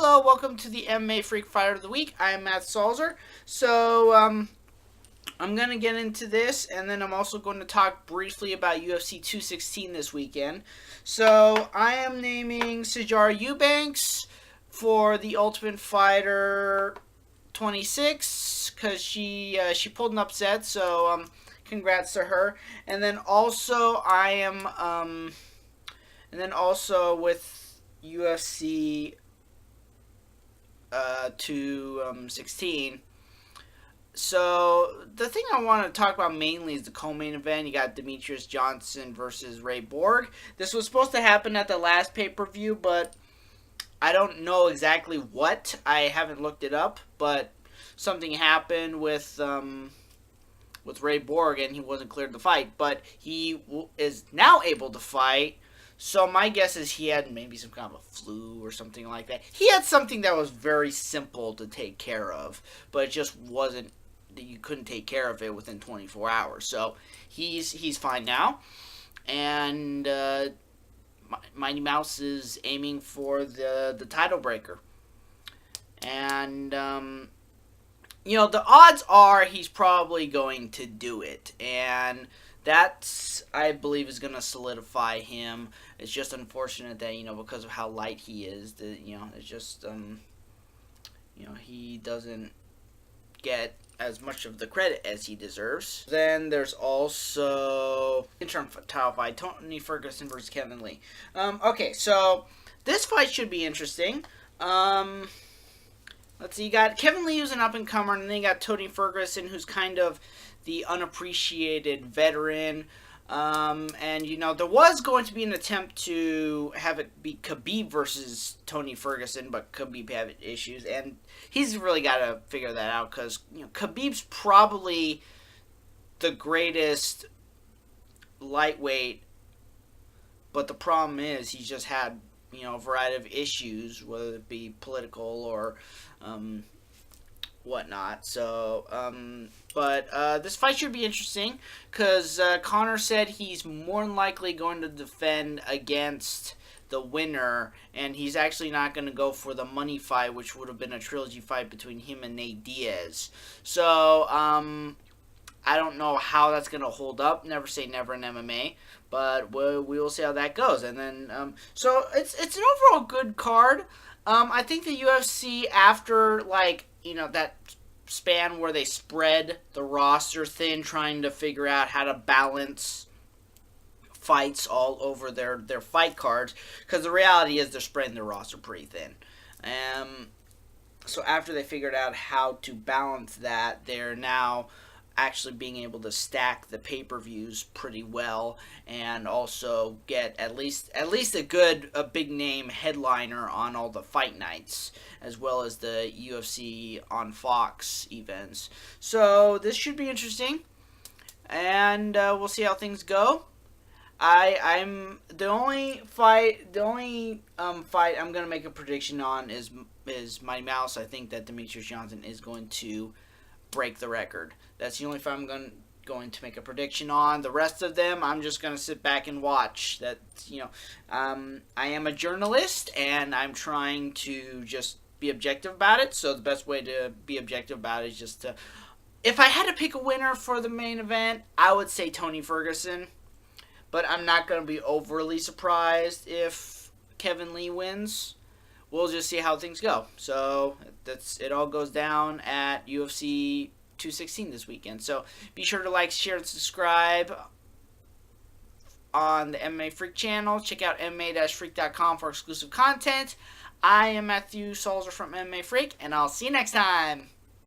Hello, welcome to the MMA Freak Fighter of the Week. I am Matt Salzer. So, I'm going to get into this, and then I'm also going to talk briefly about UFC 216 this weekend. So, I am naming Sijara Eubanks for the Ultimate Fighter 26, because she pulled an upset, so, congrats to her. And then also, with UFC 216. So the thing I want to talk about mainly is the co-main event. You got Demetrius Johnson versus Ray Borg. This was supposed to happen at the last pay-per-view, but I don't know exactly what. I haven't looked it up, but something happened with Ray Borg, and he wasn't cleared to fight. But he is now able to fight. So my guess is he had maybe some kind of a flu or something like that. He had something that was very simple to take care of, but it just wasn't that you couldn't take care of it within 24 hours. So he's fine now, and Mighty Mouse is aiming for the title breaker, and the odds are he's probably going to do it, and that's, I believe, is going to solidify him. It's just unfortunate that, because of how light he is, that, it's just, he doesn't get as much of the credit as he deserves. Then there's also interim title fight, Tony Ferguson versus Kevin Lee. Okay, so this fight should be interesting. Let's see, you got Kevin Lee, who's an up-and-comer, and then you got Tony Ferguson, who's kind of the unappreciated veteran. And, there was going to be an attempt to have it be Khabib versus Tony Ferguson, but Khabib had issues, and he's really got to figure that out, because, Khabib's probably the greatest lightweight, but the problem is he's just had, a variety of issues, whether it be political or whatnot. So, but this fight should be interesting, because Conor said he's more than likely going to defend against the winner, and he's actually not going to go for the money fight, which would have been a trilogy fight between him and Nate Diaz. So, I don't know how that's going to hold up. Never say never in MMA, but we will see how that goes. And then, so it's an overall good card. I think the UFC, after, that span where they spread the roster thin, trying to figure out how to balance fights all over their fight cards, because the reality is they're spreading their roster pretty thin. So after they figured out how to balance that, they're now actually being able to stack the pay-per-views pretty well, and also get at least a big name headliner on all the fight nights, as well as the UFC on Fox events. So this should be interesting, and we'll see how things go. I'm the only fight I'm gonna make a prediction on is Mighty Mouse. I think that Demetrius Johnson is going to break the record. That's the only fight I'm going to make a prediction on. The rest of them, I'm just going to sit back and watch. That, I am a journalist, and I'm trying to just be objective about it. So the best way to be objective about it is just to, if I had to pick a winner for the main event, I would say Tony Ferguson. But I'm not going to be overly surprised if Kevin Lee wins. We'll just see how things go. So it all goes down at UFC 216 this weekend. So be sure to like, share, and subscribe on the MMA Freak channel. Check out MMA-Freak.com for exclusive content. I am Matthew Salzer from MMA Freak, and I'll see you next time.